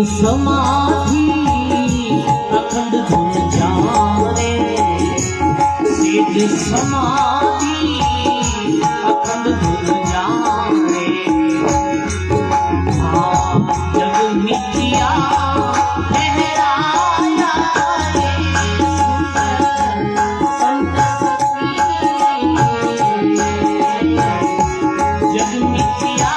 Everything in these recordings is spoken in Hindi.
समाधि अखंड धुन जाने, सिद्ध समाधि अखंड धुन जाने। जग मिथिया ठहराया संत जग मिथिया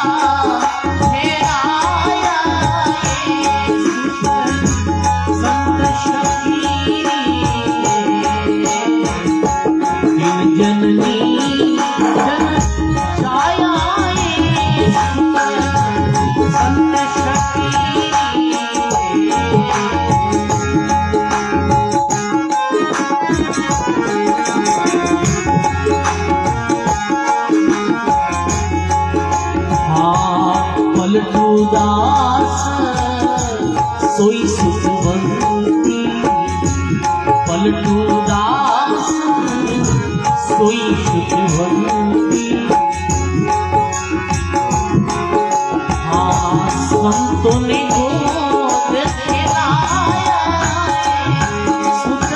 दास सोई सुखवंती, पलटू दास सोई सुखवंती। संतों ने गोद खिलाया सुख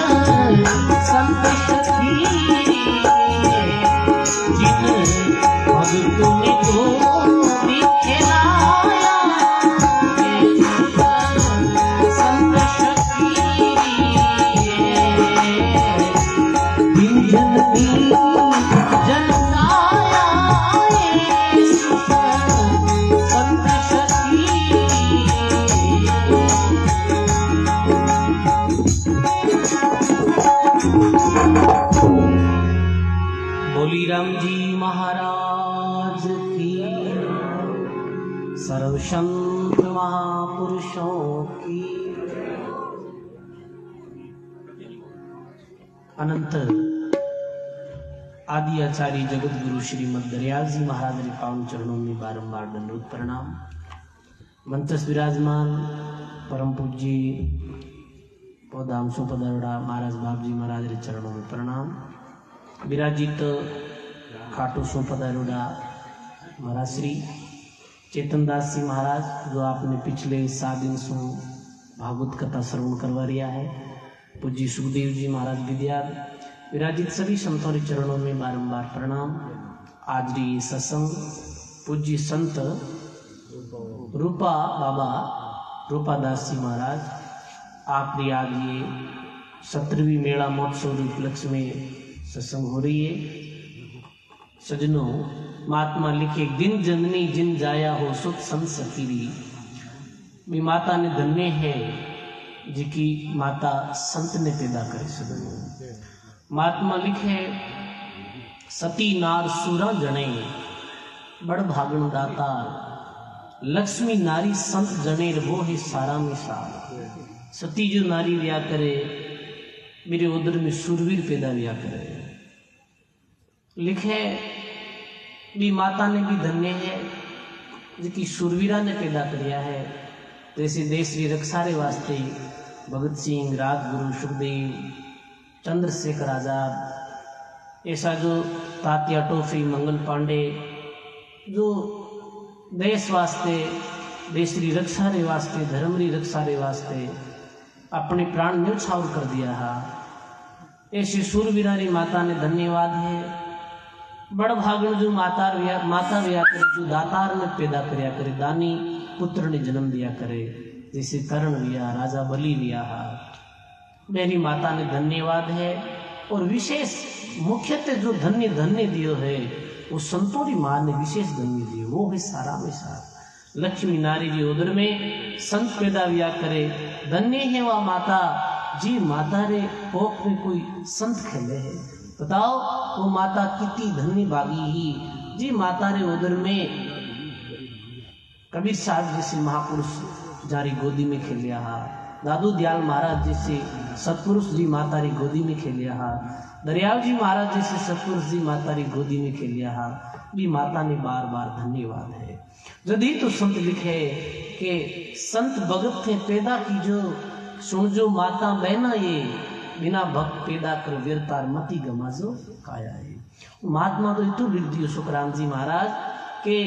संत सखी, जिन भक्तों ने गोद खिलाया संत सखी। दिन जननी जनताया संत सखी। बोली राम जी महाराज की, सर्व संत महापुरुषों की। अनंत आदि आचार्य जगत गुरु श्रीमद दरियाल जी महाराज के पावन चरणों में बारंबार दंडवत प्रणाम। मंत्रस विराजमान परम पूज्य पौधाम सुपदरड़ा महाराज बाप जी महाराज के चरणों में प्रणाम। विराजित खाटू सुपदरड़ा महाराज श्री चेतनदास जी महाराज, जो आपने पिछले 7 दिन से भागवत कथा श्रवण करवा रिया है। पूज्य सुखदेव जी महाराज विद्याद, विराजित सभी संतों के चरणों में बारंबार प्रणाम। आज री सत्संग पूज्य संत रूपा बाबा रूपादास जी महाराज, आप री आज ये 17वीं मेला महोत्सव उपलक्ष्य में सत्संग हो रही है। सजनों, महात्मा लिखे दिन जननी जिन जाया हो सुख संत सतीरी। मी माता ने धन्य है जिकी माता संत ने पैदा करे। सजनों, महात्मा लिखे सती नार सूरा जने बड़ भागण दाता, लक्ष्मी नारी संत जने वो है सारा में सार। सती जो नारी व्या करे, मेरे उदर में सूरवीर पैदा व्या करे। लिखे भी माता ने भी धन्य है जिकी सूरवीरा ने पैदा किया है। जैसे देश की रक्षा रे वास्ते भगत सिंह, राजगुरु, सुखदेव, चंद्रशेखर आजाद, ऐसा जो तात्या टोपी, मंगल पांडे, जो देश वास्ते, देश की रक्षा रे वास्ते, धर्म री रक्षा रे वास्ते अपने प्राण न्यौछावर कर दिया है। ऐसी सूरवीरा री माता ने धन्यवाद है। बड़ भागण जो माता व्या करे, जो दातार ने पैदा करया करे, दानी पुत्र ने जन्म दिया करे। जैसे कर्ण व्या, राजा बलि व्या, मेरी माता ने धन्यवाद है। और विशेष मुख्यतः जो धन्य धन्य दियो है, वो संतों की मां ने विशेष धन्य दियो, वो है सारा में सारा। लक्ष्मी नारी जी उदर में संत पैदा व्या करे। धन्य है वह माता जी, माता रे कोख में कोई संत खेले है। बताओ वो माता कितनी धन्य भागी ही जी, माता रे उदर में कबीर साहब जैसे महापुरुष जारी गोदी में खेलिया हा। दादू दयाल महाराज जी से सतपुरुष जी माता री गोदी में खेलिया हा, दरियाव जी महाराज जी से सतपुरुष जी माता री गोदी में खेलिया हा, भी माता ने बार बार धन्यवाद है। यदि तो संत लिखे कि संत भगत थे पैदा की जो सुन जो माता बहना ये बिना भक्त पैदा कर वीरतार मती गमाजो काया है। महात्मा तो इतु लिख दियो सुखराम जी महाराज के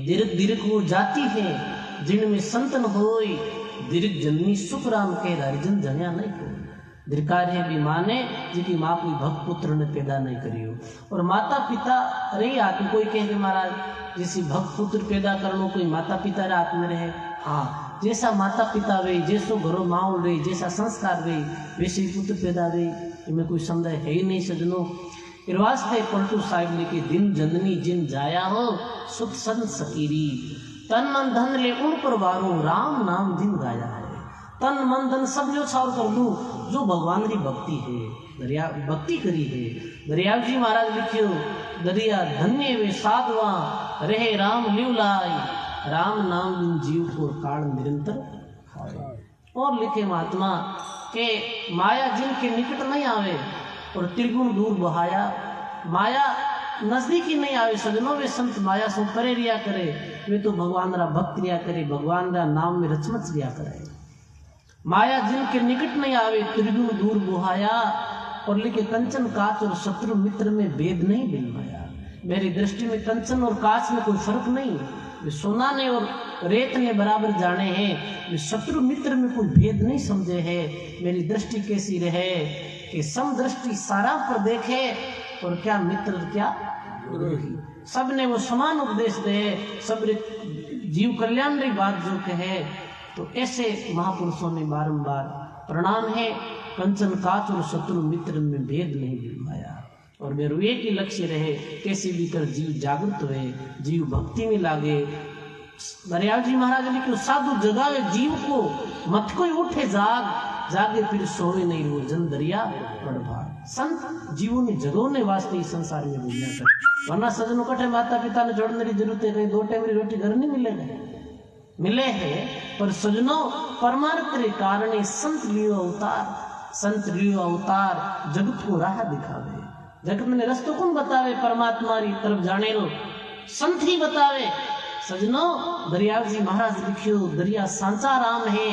दीर्घ दीर्घ वो जाति है जिनमें संतन होई, दीर्घ जननी सुखराम के हरिजन जन्या नहीं को। दीर्घकार है भी माँ ने जिनकी माँ कोई भक्त पुत्र ने पैदा नहीं करियो, और माता पिता रही आत्म कोई कहे महाराज जैसी भक्त पुत्र पैदा करनो कोई माता पिता रे हाथ में रहे। हाँ, जैसा माता पिता वे, जैसो घरों माहौल वे, जैसा संस्कार वे, वैसे ही पुत्र पैदा वे, इनमें कोई संदेह है ही नहीं सजनो। फिर वास्ते पलटू साहिब लिखे दिन जननी जिन जाया हो सुख सन सकीरी, तन मन धन ले उन पर वारो राम नाम दिन गाया है। तन मन धन सब जो छावर कर दूं जो भगवान की भक्ति है, दरिया भक्ति करी है। दरियाव जी महाराज लिखियो दरिया धन्य वे साधवा रहे राम लिवलाई, राम नाम बिन जीव को काल निरंतर खाए। और लिखे महात्मा के माया जिनके निकट नहीं आवे और त्रिगुण दूर बहाया, माया नजदीकी नहीं आवे सजनों, वे संत माया से परे रिया करे, वे तो भगवान रा भक्त रिया करे, भगवान रा नाम में रचमच रिया करे। माया जिनके निकट नहीं आवे त्रिगुण दूर बुहाया, और लिखे कंचन काच और शत्रु मित्र में भेद नहीं बिलवाया। मेरी दृष्टि में कंचन और काच में कोई फर्क नहीं, वे सोना ने और रेत ने बराबर जाने हैं, वे शत्रु मित्र में कोई भेद नहीं समझे है। मेरी दृष्टि कैसी रहे कि समदृष्टि सारा पर देखे, और क्या मित्र क्या विरोधी, सब ने वो समान उपदेश दे, सब जीव कल्याण की बात जो कहे। तो ऐसे महापुरुषों ने बारंबार प्रणाम है, कंचन काच और शत्रु मित्र में भेद नहीं दिलवाया। और मेरा एक ही लक्ष्य रहे कैसे भी कर जीव जागृत हुए, जीव भक्ति में लागे। दरियाव जी महाराज ने क्यों साधु जगावे जीव को, मत कोई उठे जाग, जागे फिर सोवे नहीं वो जन दरिया पड़ भाग। संत जीवों ने जगोने वास्ते इस संसार में दुनिया कर, वरना सजनों कठे माता पिता ने जोड़ने की जरूरत है, कहीं 2 टाइम की रोटी घर नहीं मिलेगा, मिले है। पर सजनों परमार्थ के कारण संत लियो अवतार, संत लियो अवतार जगत को राह दिखावे। जगत में रस्तो कौन बतावे परमात्मा री तरफ जाने रो, संत ही बतावे। सजनों दरियाव जी महाराज लिखियो दरिया सांचा राम है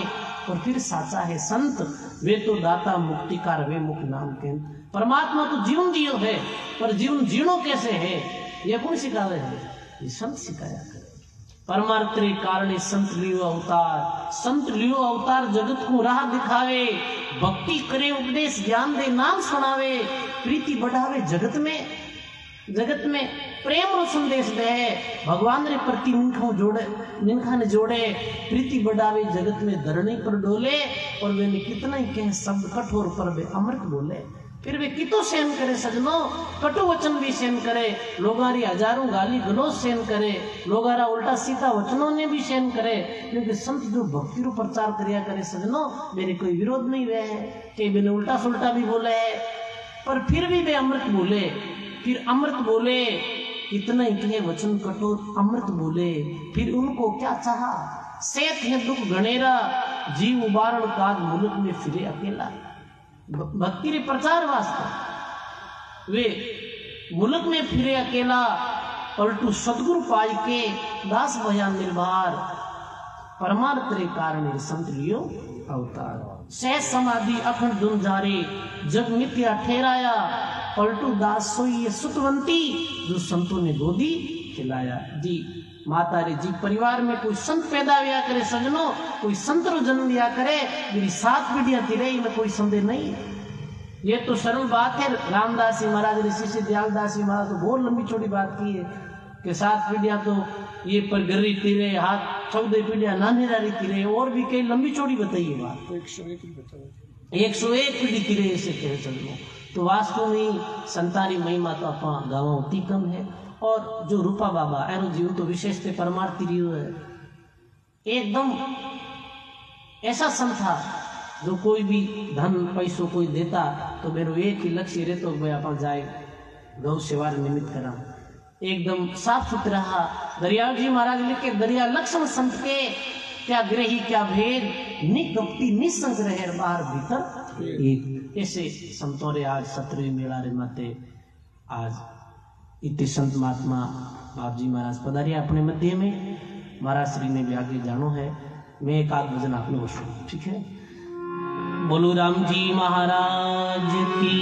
और फिर साचा है संत, वे तो दाता मुक्तिकार वे मुख नाम के। परमात्मा तो जीवन दियो है, पर जीवन जीणो कैसे है ये कौन सिखावे है, ये संत सिखाया करे। परमार्थ के कारण संत लियो अवतार, संत लियो अवतार जगत को राह दिखावे, भक्ति करे उपदेश ज्ञान दे नाम सुनावे, प्रीति बढ़ावे जगत में, जगत में प्रेम रो संदेश दे, भगवान रे प्रति निंखा ने जोड़े, प्रीति बढ़ावे जगत में धरणी पर डोले। और वे कितना ही कहे शब्द कठोर पर वे अमृत बोले, फिर वे कितो सहन करे सजनों, कटु वचन भी सहन करे, लोगारी हजारों गाली गलोज सहन करे, लोगारा उल्टा सीधा वचनों ने भी सहन करे। क्योंकि संत जो भक्ति रो प्रचार करिया करे सजनों, मेरे कोई विरोध नहीं वे है कि मैंने उल्टा सुल्टा भी बोले है, पर फिर भी वे अमृत बोले, फिर अमृत बोले, इतना ही कहे वचन कठोर अमृत बोले। फिर उनको क्या चाहा, सेठ है दुख गणेरा, जीव उबारण काज मुल्क में फिरे अकेला। भक्ति रे प्रचार वास्ते वे मुल्क में फिरे अकेला, पलटू सदगुरु पाई के दास भया निर्भर। परमार्थ रे कारण संत लियो अवतार, सह समाधि अखंड धुन जारे, जग मिथ्या ठहराया, पलटू दास सोई सुतवंती, जो संतों ने गोदी खिलाया। जी माता रे जी परिवार में कोई संत पैदा हुआ करे सजनों, कोई संत रो जन्म लिया करे, मेरी 7 पीढ़ियां तिरे, इनमें कोई संदेह नहीं है। ये तो सरल बात है। रामदास जी महाराज ऋषि से दयालदास जी महाराज तो बहुत लंबी चौड़ी बात की है कि 7 पीढ़ियां तो ये पर गरी तिरे, हाथ 14 पीढ़ियां नानी रारी तिरे, और भी कई लंबी चौड़ी बताइए बात, 101 पीढ़ी तिरे ऐसे कहे सजनों। तो वास्तव में संतानी महिमा तो अपना गाँव होती कम है। और जो रूपा बाबा एरो जीव तो विशेष थे परमार्थ रियो है, एकदम ऐसा संत था जो कोई भी धन पैसों कोई देता तो मेरे एक ही लक्ष्य रहता तो भाई अपन जाए गौ सेवा निमित्त करा, एकदम साफ सुथरा। दरियाव जी महाराज लिखे दरिया लक्ष्मण संत के क्या ग्रही क्या भेद, निकपटी निसंग्रह बाहर भीतर एक। ऐसे संतों रे आज 17वीं मेला रे माते आज इतने संत महात्मा बाप जी महाराज पधारिया अपने मध्य में। महाराज श्री ने भी आगे जानो है, मैं एक आध भजन आपने वो सुनो, ठीक है। बोलो राम जी महाराज की।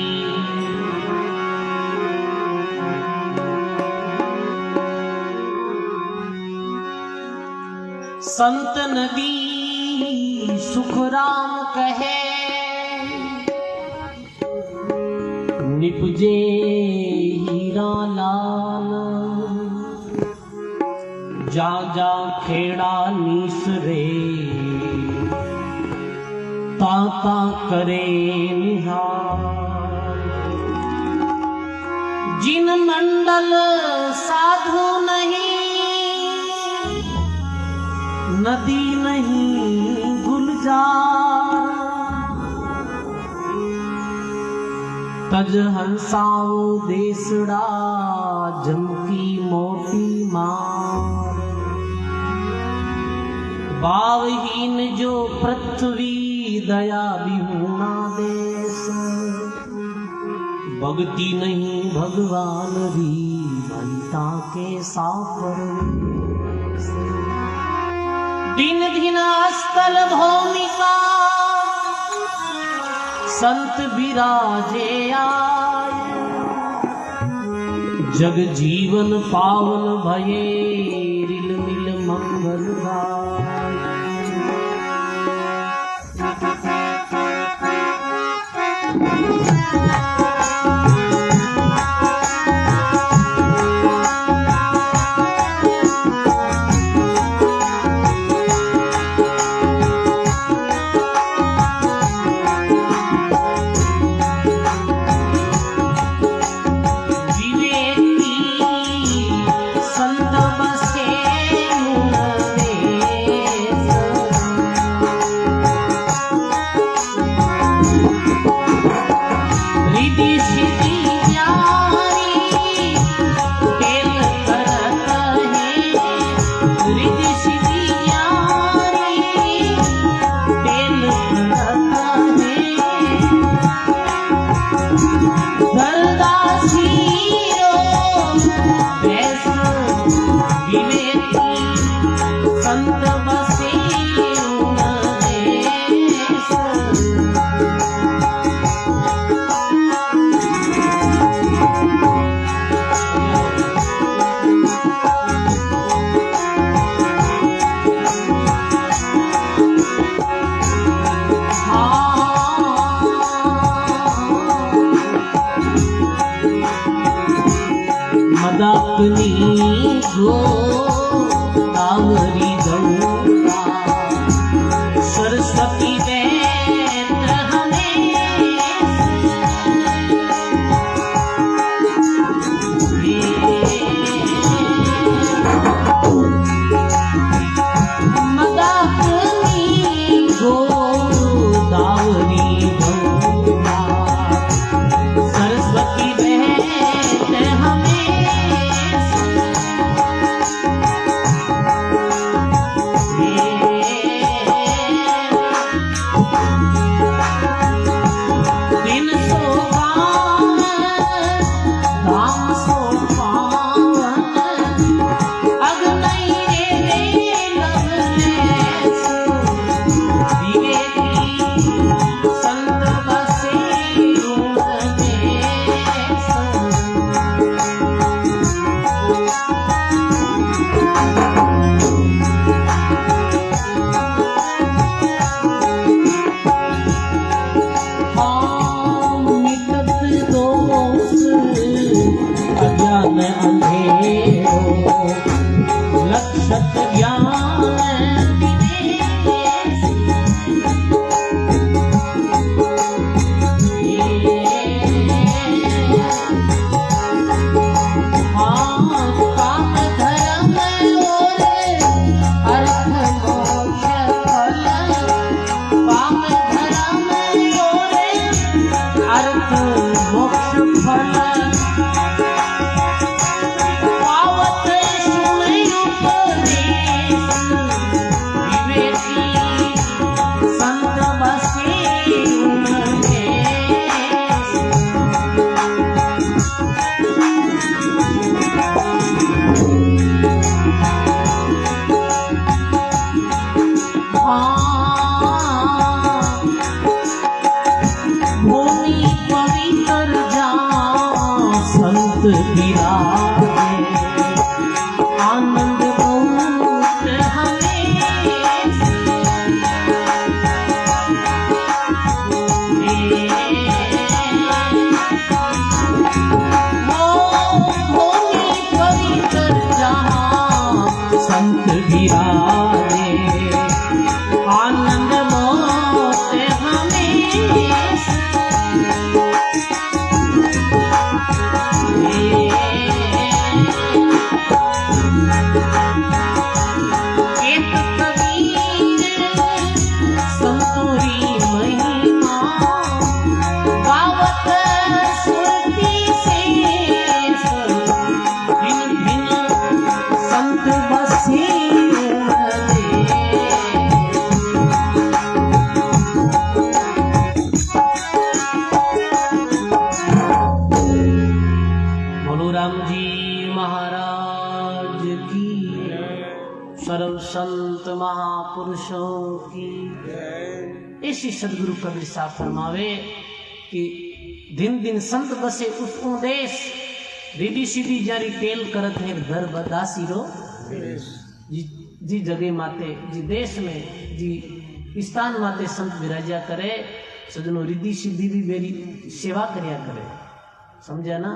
संत नदी सुख राम कहे, निपजे हीरा लाल। जा जा खेड़ा नीसरे, ताता करे निहार। जिन मंडल साधु नहीं, नदी नहीं गुलजार। तज हंसाओ देसड़ा, जमकी मोटी मार। भावहीन जो पृथ्वी, दया विहूणा देश। भक्ति नहीं भगवान री, भक्ता के सापर। दिन दिन स्थल भूमिका, संत विराजे आए। जग जीवन पावन भये, रिल मिल मंगल गाय। सरस्वती देत हमें, मदाकिनी गोदावरी गंगा। सरस्वती देत हमें, लक्षत ज्ञान काम धर्म और अर्थ मोक्ष फल। काम धर्म और अर्थ मोक्ष फल। पावत सुन उपदेश, विवेक भूमि पवित्र जहाँ संत विराजे, आनंद बहुत हमें भूमि पवित्र जहाँ संत विराजे, आनंद बहुत हमें एक कबीर संतोरी महिमा गावत सुरती से भिन्न भिन्न संत बसे राम जी महाराज की, सर्व संत महापुरुषों की। ऐसी सदगुरु कबीर साहब फरमावे कि दिन दिन संत बसे उस देश, रिदी सीधी जारी टेल करत है घर बदासी रो, जी जगह माते जी देश में जी स्थान माते संत विराजा करे, सजनो रिदी सीधी भी मेरी सेवा करया करे, समझा ना।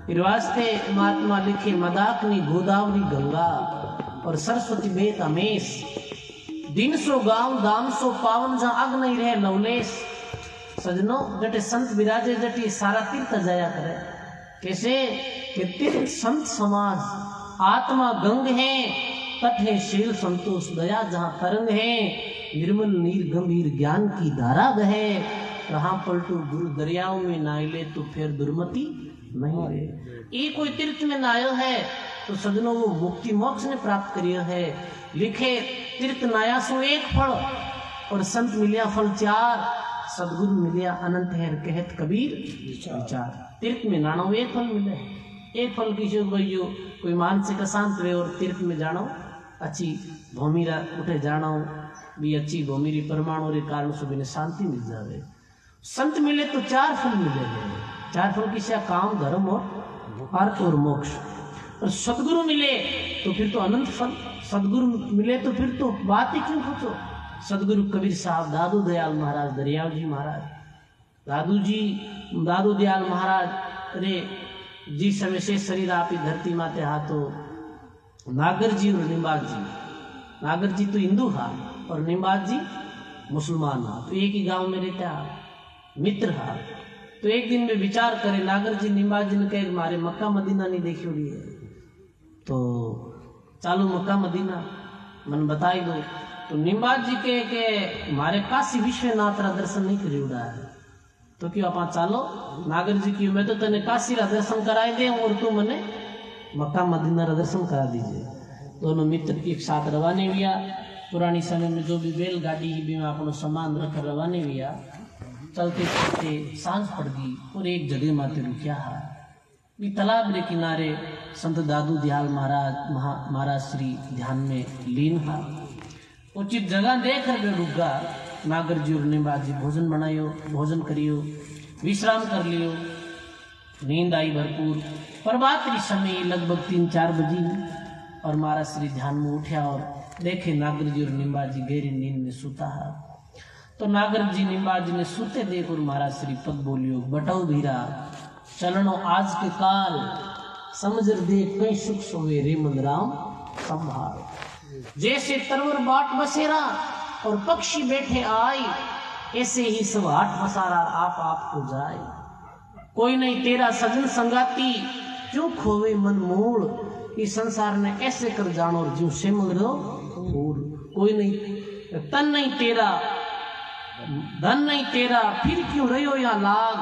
फिर वास्ते महात्मा लिखे मदाकिनी गोदावरी गंगा और सरस्वती बेत अमेश, दिन सो गांव दाम सो पावन जहाँ अग नहीं रहे नवलेश। सजनो जटे संत विराजे जटी सारा तीर्थ जाया करे, कैसे कि तीर्थ संत समाज, आत्मा गंग है तट है शील संतोष दया जहाँ तरंग है, निर्मल नीर गंभीर ज्ञान की धारा बहे, कहाँ पलटू गुरु दरियाओं में नाइले तो फिर दुर्मति नहीं रहे। ये कोई तीर्थ में नायो है तो सजनों वो मुक्ति मोक्ष ने प्राप्त करियो है। लिखे तीर्थ नाया सो एक फल और संत मिलिया फल चार, सदगुरु मिलिया अनंत है कहत कबीर विचार। तीर्थ में नानो एक फल मिले, एक फल की जो कोई मानसिक अशांत वे और तीर्थ में जानो अच्छी भूमिरा उठे जानो भी अच्छी भूमिरी परमाणु रे कारण सुबह ने शांति मिल जावे। संत मिले तो चार फल मिलेंगे, चार फल किसी काम धर्म और अर्थ और मोक्ष। और सदगुरु मिले तो फिर तो अनंत फल, सदगुरु मिले तो फिर तो बात ही क्यों पूछो। सदगुरु कबीर साहब, दादू दयाल महाराज, दरियाव जी महाराज, दादू दयाल महाराज रे जी समय से शरीर आपी धरती माते हाथों नागर जी और निम्बाज जी, नागर जी तो हिंदू हा और निम्बाज जी मुसलमान हा, तो एक ही गांव में रहता मित्र हा। तो एक दिन में विचार करे नागर जी निम्बाज जी ने कहे मारे मक्का मदीना नहीं देखी हुई है, तो चालू मक्का मदीना मन बताई दो। तो निम्बाज जी के मारे काशी विश्वनाथ रा दर्शन नहीं करी उड़ा है, तो क्यों आप चालो नागर जी की, मैं तो तेने काशी रा दर्शन कराए दे और तू मने मक्का मदीना रा दर्शन करा दीजिए। दोनों मित्र एक साथ रवाने हुआ। पुरानी समय में जो भी बैलगाड़ी भी में अपना सामान रख रवाने हुआ। चलते चलते सांझ पड़ गई और एक जगह माते रुकिया है। तालाब के किनारे संत दादू दयाल महाराज श्री ध्यान में लीन हा। उचित जगह देख कर रुक गा। नागर जी और निम्बाज जी भोजन बनायो, भोजन करियो, विश्राम कर लियो। नींद आई भरपूर। प्रभात के समय लगभग 3-4 बजी और महाराज श्री ध्यान में उठा और देखे नागर जी और निम्बाज जी गहरी नींद में सुता है। तो नागर जी निम्बाज जी ने सुते देख और महाराज श्री पद बोलियो, बटाओ भीरा चलनो आज के काल, समझ देख कई सुख सोवे रे मन राम संभाल। जैसे तरवर बाट बसेरा और पक्षी बैठे आई, ऐसे ही सब हाट पसारा आप आपको जाए। कोई नहीं तेरा सजन संगाती, क्यों खोवे मन मूल। इस संसार ने ऐसे कर जानो और जो से मगरो फूल। कोई नहीं तन नहीं तेरा, धन नहीं तेरा, फिर क्यों रहो या लाग।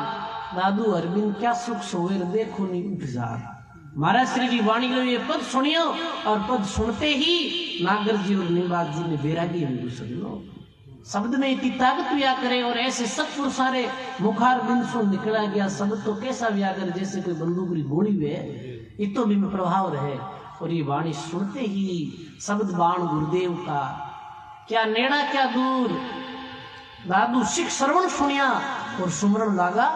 दादू अरविंद क्या सुख सोवे देखो नहीं इंतजार। महाराज श्री जी वाणी लो ये पद सुनियो और पद सुनते ही नागर जी और निम्बाज जी ने बैरागी में घुस लो। शब्द में इतनी ताकत व्या करे और ऐसे सत्पुर सारे मुखार बिंद से निकला गया शब्द तो कैसा व्या करे जैसे कोई बंदूक की गोली वे इतो भी में प्रभाव रहे। और ये वाणी सुनते ही शब्द बाण गुरुदेव का, क्या नेड़ा क्या दूर। दादू सिख श्रवण सुनिया और सुमरण लागा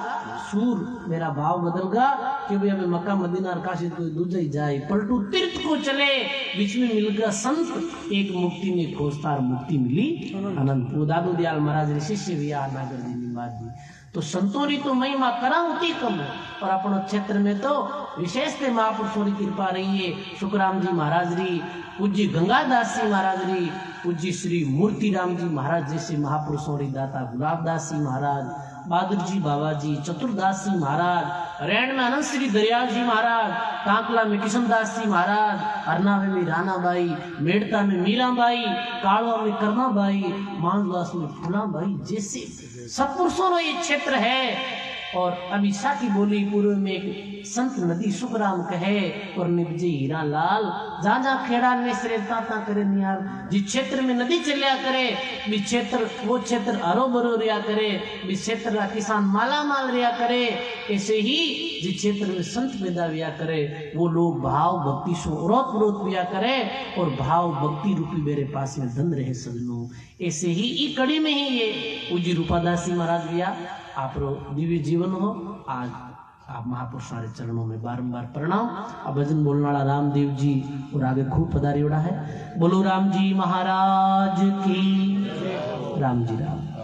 सूर। मेरा भाव बदल गया कि भाई अभी मक्का मदीना और काशी कोई दूजा ही जाए, पलटू तीर्थ को चले, बीच में मिल गया संत, एक मुक्ति में खोजतार मुक्ति मिली अनंत। वो दादू दयाल महाराज रे शिष्य भी आ नागर जी निवास जी। तो संतों री तो महिमा करा होती कम, और अपनो क्षेत्र में तो विशेष थे महापुरुषों की कृपा रही है। सुखराम जी महाराज री, पूज्य गंगादास जी महाराज री, पूज्य श्री मूर्तिराम जी महाराज जैसे महापुरुषों री दाता गुलाबदास जी महाराज, बहादुर जी बाबा जी, चतुरदास जी महाराज, रैण में अनंत श्री दरियाल जी महाराज, कांकला में किशनदास जी महाराज, अरनावे में रानाबाई, मेड़ता में मीराबाई, कालवा में करनाबाई, मानवास में फुलाबाई जैसे सत्पुरुषों ये क्षेत्र है। और अभी साकी बोली पूर्व में एक संत नदी सुखराम कहे और निपजे हीरा लाल, जा जा खेड़ा नेसरे ताता करे निहार। जिस क्षेत्र में नदी चलिया करे भी क्षेत्र, वो क्षेत्र हरो भरो रिया करे, भी क्षेत्र का किसान माला माल रिया करे। ऐसे ही जिस क्षेत्र में संत पैदा हुआ करे वो लोग भाव भक्ति से औरत विरोध हुआ करे, और भाव भक्ति रूपी मेरे पास में धन रहे सजनों। ऐसे ही ई कड़ी में ही ये पूज्य रूपादास जी महाराज भैया आप दिव्य जीवन हो। आज आप महापुरुषों के चरणों में बारंबार प्रणाम। अब भजन बोलने वाला रामदेव जी और आगे खूब पधारियोड़ा है। बोलो राम जी महाराज की। राम जी राम।